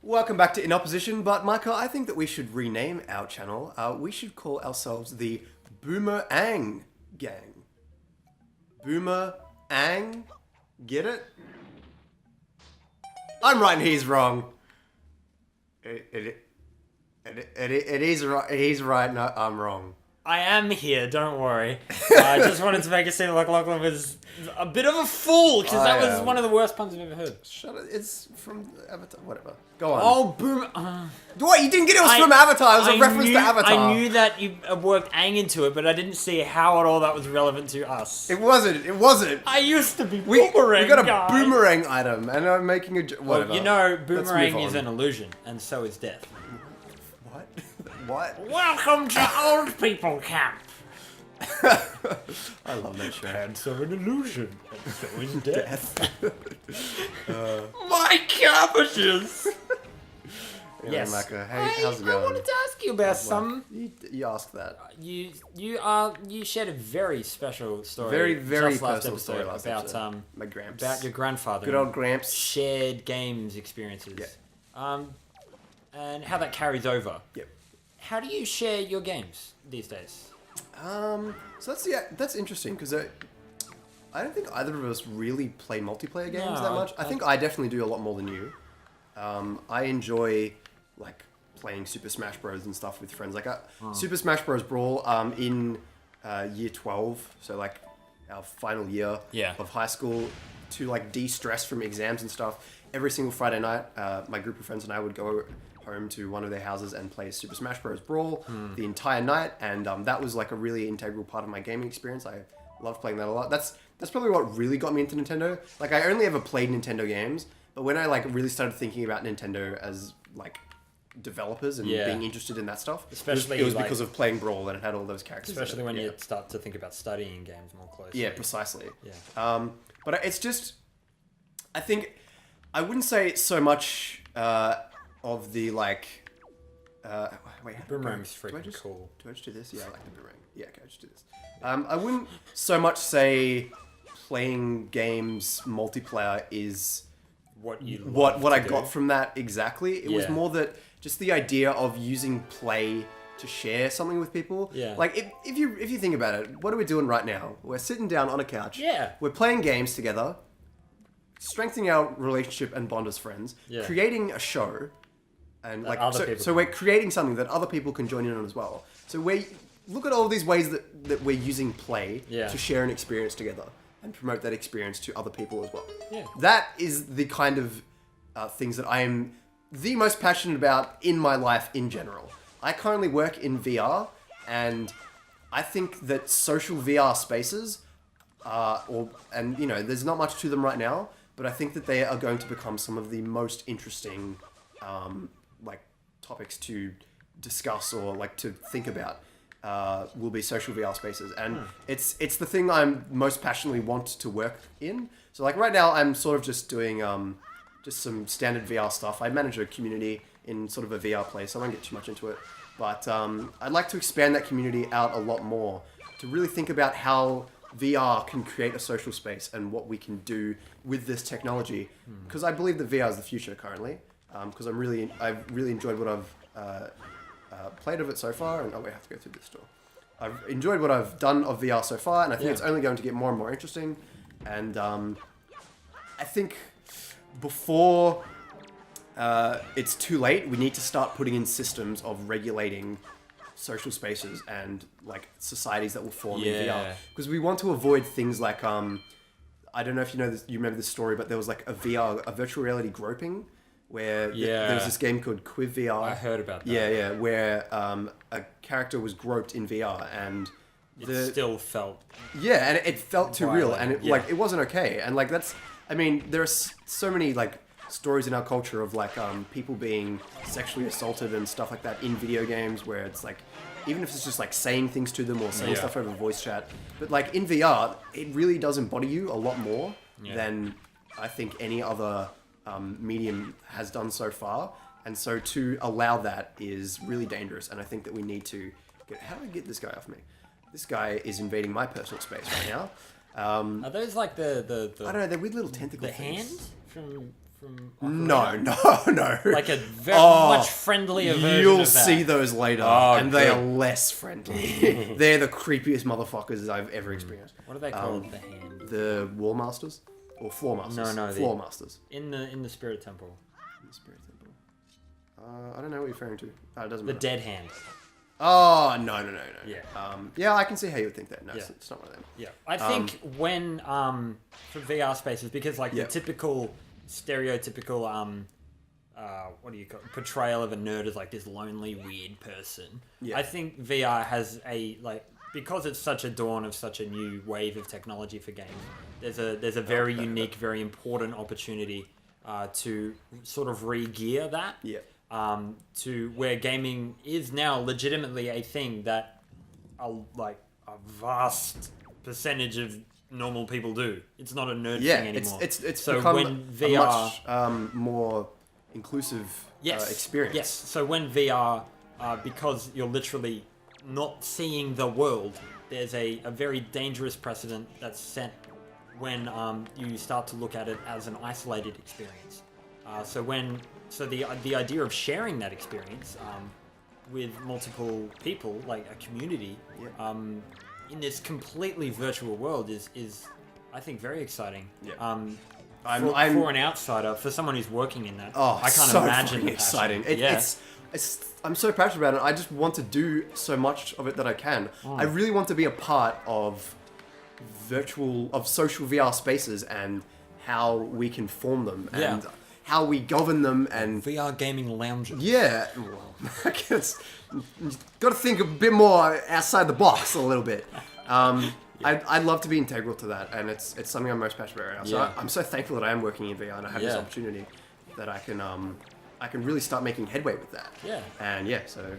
Welcome back to In Opposition, but Micah, I think that we should rename our channel. We should call ourselves the Boomerang Gang. Boomerang? Get it? I'm right and he's wrong. It is right. He's right. No, I'm wrong. I am here, don't worry. I just wanted to make it seem like Lachlan was a bit of a fool, because that was one of the worst puns I've ever heard. Shut it. It's from Avatar. Whatever. Go on. Oh, boom. What? You didn't get it was from Avatar. It was a reference to Avatar. I knew that you worked ang into it, but I didn't see how at all that was relevant to us. It wasn't. It wasn't. I used to be boomerang. We got a boomerang item, and I'm making a whatever. Well, you know, boomerang is an illusion, and so is death. What? What? Welcome to old people camp. I love that show. Cancer an illusion, and so is death. My cabbages. Yes. Micah, hey, how's it going? I wanted to ask you about something. You asked that. You shared a very special story. Very just last personal episode story last about episode. My Gramps. About your grandfather. Good old Gramps. Shared games experiences. Yeah. And how that carries over. Yep. How do you share your games these days? So that's interesting because I don't think either of us really play multiplayer games that much. I think I definitely do a lot more than you. I enjoy like playing Super Smash Bros and stuff with friends. Like Super Smash Bros Brawl in year 12, so like our final year of high school, to like de-stress from exams and stuff. Every single Friday night, my group of friends and I would go home to one of their houses and play Super Smash Bros Brawl the entire night, and that was like a really integral part of my gaming experience. I loved playing that a lot. That's probably what really got me into Nintendo. Like I only ever played Nintendo games, but when I like really started thinking about Nintendo as like developers and being interested in that stuff, especially it was because of playing Brawl and it had all those characters. Especially when you start to think about studying games more closely. Yeah, precisely. Yeah. But it's just, I think I wouldn't say so much of the like. Wait, boomerang's freaking cool. Do I just do this? Yeah, I like the boomerang. Yeah, okay, I just do this. I wouldn't so much say playing games multiplayer is what I got from that exactly. It was more that just the idea of using play to share something with people. Yeah. Like if you think about it, what are we doing right now? We're sitting down on a couch. Yeah. We're playing games together, strengthening our relationship and bond as friends, creating a show, and like so we're creating something that other people can join in on as well. So we look at all these ways that we're using play to share an experience together and promote that experience to other people as well. Yeah. That is the kind of things that I am the most passionate about in my life in general. I currently work in VR, and I think that social VR spaces and you know, there's not much to them right now, but I think that they are going to become some of the most interesting like topics to discuss or like to think about. Will be social VR spaces, and it's the thing I'm most passionately want to work in. So like right now I'm sort of just doing just some standard VR stuff. I manage a community in sort of a VR place, so I won't get too much into it, but I'd like to expand that community out a lot more to really think about how VR can create a social space and what we can do with this technology, because I believe that VR is the future currently, because I've really enjoyed what I've played of it so far, and we have to go through this door. I've enjoyed what I've done of VR so far, and I think it's only going to get more and more interesting. And I think before it's too late, we need to start putting in systems of regulating social spaces and like societies that will form in VR, because we want to avoid things like I don't know if you know this, you remember this story, but there was like a virtual reality groping, where there was this game called Quiv VR. I heard about that. Yeah, where a character was groped in VR, and it still felt... Yeah, and it felt too real, and it wasn't okay. And like I mean, there are so many like stories in our culture of like people being sexually assaulted and stuff like that in video games, where it's like, even if it's just like saying things to them or saying stuff over voice chat, but like in VR, it really does embody you a lot more than I think any other medium has done so far, and so to allow that is really dangerous. And I think that we need to how do I get this guy off me? This guy is invading my personal space right now. Are those like the I don't know, they're weird little tentacle the things. hands from No. Like a very much friendlier version You'll of that. see those later, and they are less friendly. They're the creepiest motherfuckers I've ever experienced. What are they called? The hand. The Wall Masters? Or Floor Masters? No, Floor Masters. In the Spirit Temple. In the Spirit Temple. I don't know what you're referring to. It doesn't The matter. dead hand. Oh, no. Yeah. Yeah, I can see how you would think that. No, Yeah. it's not one of them. Yeah. I think when for VR spaces, because like the typical stereotypical what do you call it? Portrayal of a nerd as like this lonely weird person. Yeah. I think VR has because it's such a dawn of such a new wave of technology for games. There's a very unique, very important opportunity to sort of re-gear that. Yeah. To where gaming is now legitimately a thing that a vast percentage of normal people do. It's not a nerd thing anymore. It's so become when VR, a much more inclusive experience. Yes. So when VR, because you're literally not seeing the world, there's a very dangerous precedent that's set when you start to look at it as an isolated experience. So the idea of sharing that experience with multiple people, like a community, in this completely virtual world is I think very exciting. Yeah. For an outsider, for someone who's working in that, I can't so imagine the exciting. passion. I'm so passionate about it. I just want to do so much of it that I can. I really want to be a part of social VR spaces and how we can form them and how we govern them and VR gaming lounges. Yeah, well, I guess got to think a bit more outside the box a little bit. I'd love to be integral to that, and it's something I'm most passionate about right now. So I'm so thankful that I am working in VR and I have this opportunity that I can really start making headway with that. Yeah. And so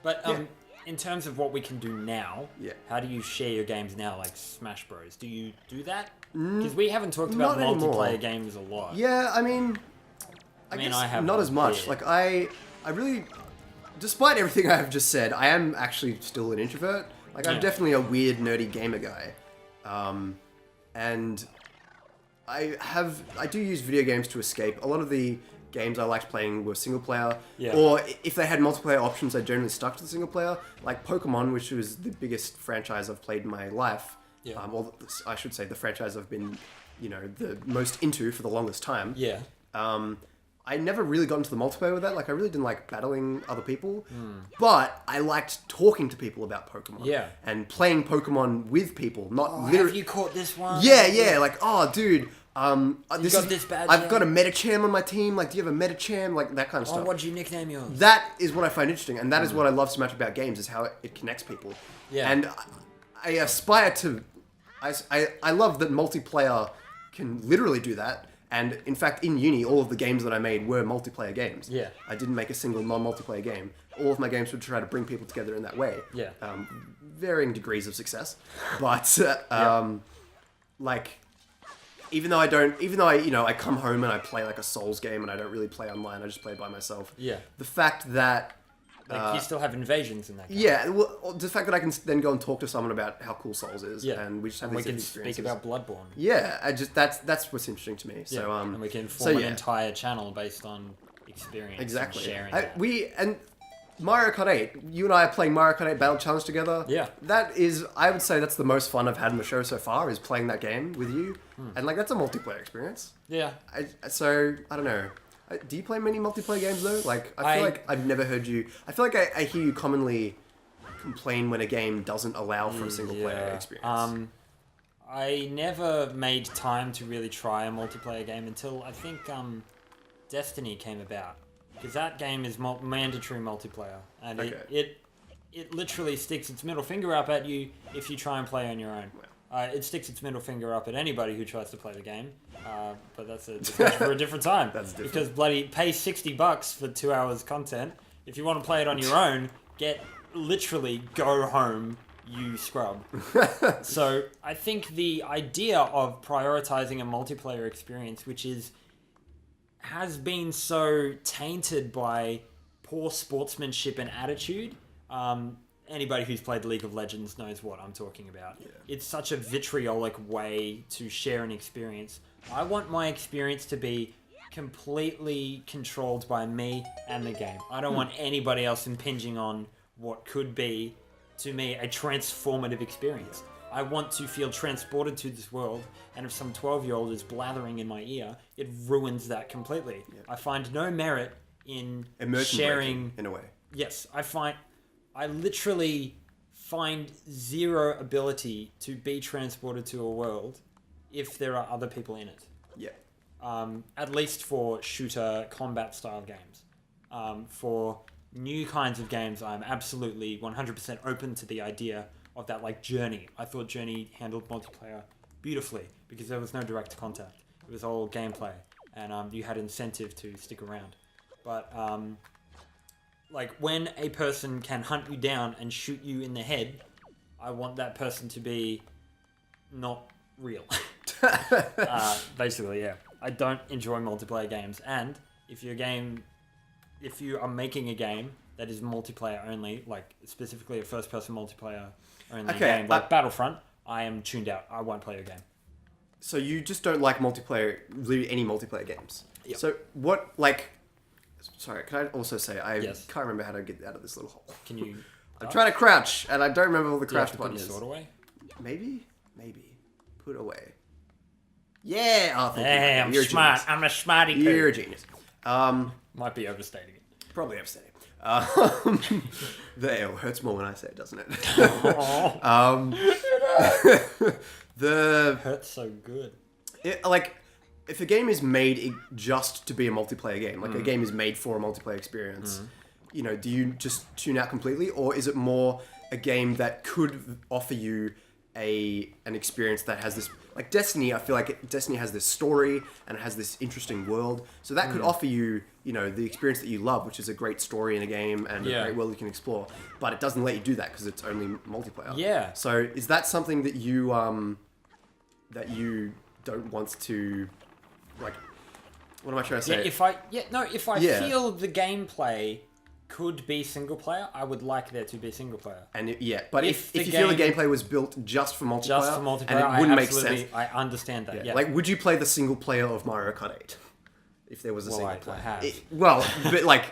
anyway. In terms of what we can do now, how do you share your games now, like Smash Bros? Do you do that? Because we haven't talked about multiplayer games a lot. Yeah, I mean, I guess I have not as much. Like I really, despite everything I have just said, I am actually still an introvert. Like I'm definitely a weird, nerdy gamer guy, and I do use video games to escape. A lot of the games I liked playing were single player, or if they had multiplayer options, I generally stuck to the single player. Like Pokemon, which was the biggest franchise I've played in my life. Or I should say the franchise I've been, the most into for the longest time. Yeah. I never really got into the multiplayer with that. Like I really didn't like battling other people, but I liked talking to people about Pokemon. Yeah. And playing Pokemon with people, not literally. Have you caught this one? Yeah. Like, oh, dude. This badge. I've got a Metacham on my team. Like, do you have a Metacham? Like that kind of stuff. What'd you nickname yours? That is what I find interesting, and that is what I love so much about games is how it connects people. Yeah. And I aspire to. I love that multiplayer can literally do that. And in fact, in uni, all of the games that I made were multiplayer games. Yeah. I didn't make a single non-multiplayer game. All of my games would try to bring people together in that way. Yeah. Varying degrees of success, but like. Even though I come home and I play like a Souls game and I don't really play online, I just play by myself. Yeah. The fact that you still have invasions in that game. Yeah, well, the fact that I can then go and talk to someone about how cool Souls is, and we just have these experiences. Speak about Bloodborne. Yeah, that's what's interesting to me. So and we can form an entire channel based on experience. Exactly. And sharing and Mario Kart 8, you and I are playing Mario Kart 8 Battle Challenge together. Yeah. That is, I would say that's the most fun I've had in the show so far, is playing that game with you. And like, that's a multiplayer experience. Yeah. So, I don't know. Do you play many multiplayer games though? Like, I feel like I've never heard you, I feel like I hear you commonly complain when a game doesn't allow for a single player experience. I never made time to really try a multiplayer game until I think Destiny came about. Because that game is mandatory multiplayer, and it literally sticks its middle finger up at you if you try and play on your own. It sticks its middle finger up at anybody who tries to play the game, but that's a discussion for a different time. That's different. Because pay $60 for 2 hours content. If you want to play it on your own, go home, you scrub. So I think the idea of prioritizing a multiplayer experience, which has been so tainted by poor sportsmanship and attitude, anybody who's played League of Legends knows what I'm talking about. Yeah. It's such a vitriolic way to share an experience. I want my experience to be completely controlled by me and the game. I don't want anybody else impinging on what could be, to me, a transformative experience. I want to feel transported to this world, and if some 12-year-old is blathering in my ear, it ruins that completely. Yeah. I find no merit in immersion sharing... breaking, in a way. Yes, I literally find zero ability to be transported to a world if there are other people in it. Yeah. At least for shooter combat style games. For new kinds of games, I'm absolutely 100% open to the idea of that, like Journey. I thought Journey handled multiplayer beautifully because there was no direct contact. It was all gameplay, and you had incentive to stick around. But like when a person can hunt you down and shoot you in the head, I want that person to be not real. Basically, yeah. I don't enjoy multiplayer games, and if you are making a game that is multiplayer only, like specifically a first-person multiplayer only game, like Battlefront, I am tuned out. I won't play your game. So you just don't like multiplayer, really any multiplayer games? Yep. So what, like... Sorry, can I also say, I Yes. can't remember how to get out of this little hole. Can you... I'm trying to crouch, and I don't remember all the Do you have crouch to put buttons. your sword away? Maybe. Put away. Yeah! Oh, thank Hey, you. I'm You're smart. A genius. I'm a smarty poo. You're a genius. Might be overstating it. Probably upsetting. The L hurts more when I say it, doesn't it? The Hurts so good. if a game is made just to be a multiplayer game, like a game is made for a multiplayer experience, you know, do you just tune out completely, or is it more a game that could offer you an experience that has this, like Destiny? I feel like Destiny has this story and it has this interesting world, so that could offer you, you know, the experience that you love, which is a great story in a game and a great world you can explore. But it doesn't let you do that because it's only multiplayer. Yeah. So is that something that you don't want to, like? What am I trying to say? If I feel the gameplay could be single player, I would like there to be single player. And but if you feel the gameplay was built just for multiplayer, and it wouldn't make sense. I understand that. Yeah. Like, would you play the single player of Mario Kart 8 if there was a single player? I have. But like,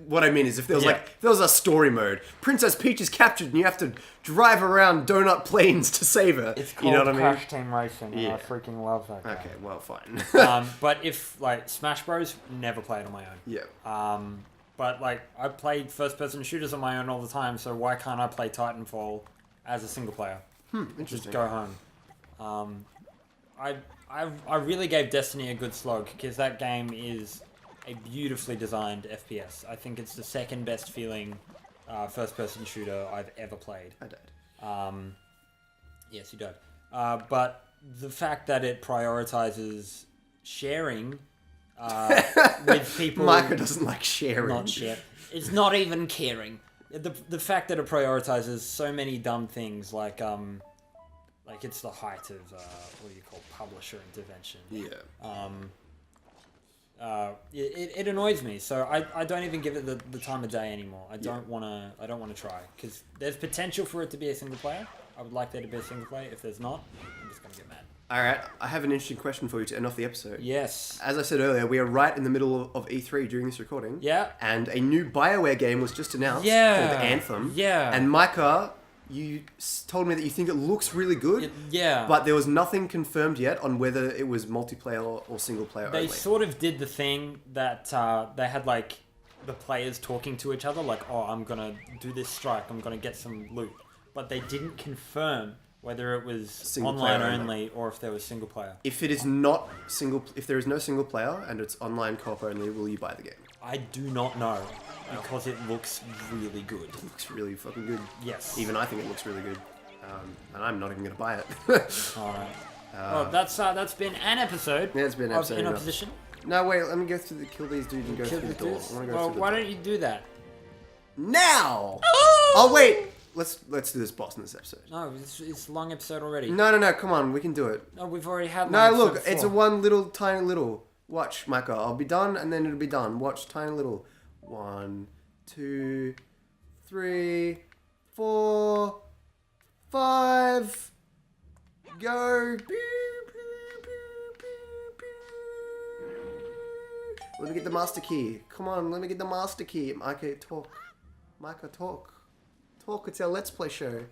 what I mean is, if there was a story mode, Princess Peach is captured and you have to drive around donut planes to save her. It's called Crash Team Racing, and I freaking love that game. Okay, well, fine. But if like Smash Bros, never play it on my own. Yeah. But like I play first-person shooters on my own all the time, so why can't I play Titanfall as a single player? Interesting. Just go home. I really gave Destiny a good slog because that game is a beautifully designed FPS. I think it's the second best feeling first-person shooter I've ever played. I died. Yes, you did. But the fact that it prioritizes sharing with people... Micah doesn't like sharing. Not share. It's not even caring. The fact that it prioritizes so many dumb things, like it's the height of what do you call publisher intervention. Yeah. It annoys me, so I don't even give it the time of day anymore. I don't wanna try because there's potential for it to be a single player. I would like there to be a single player. If there's not, I'm just gonna get mad. Alright, I have an interesting question for you to end off the episode. Yes. As I said earlier, we are right in the middle of E3 during this recording. Yeah. And a new BioWare game was just announced called Anthem. Yeah. And Micah, you told me that you think it looks really good. Yeah. But there was nothing confirmed yet on whether it was multiplayer or single player only. They sort of did the thing that they had like the players talking to each other, like, oh, I'm going to do this strike, I'm going to get some loot. But they didn't confirm whether it was single online player only or if there was single player. If it is not if there is no single player and it's online co-op only, will you buy the game? I do not know because it looks really good. It looks really fucking good. Yes. Even I think it looks really good. And I'm not even going to buy it. Alright. Well, that's been an episode. Yeah, it's been an episode. In opposition. No, wait, let me go through kill these dudes and go through the door. Why don't you do that? Now! Oh, wait! Let's do this boss in this episode. No, it's a long episode already. No, come on, we can do it. No, we've already had No, look, it's a one little, tiny little. Watch, Micah, I'll be done and then it'll be done. Watch, tiny little. 1, 2, 3, 4, 5, go. Let me get the master key. Come on, let me get the master key. Micah, talk. Micah, talk. Talk, it's our Let's Play show.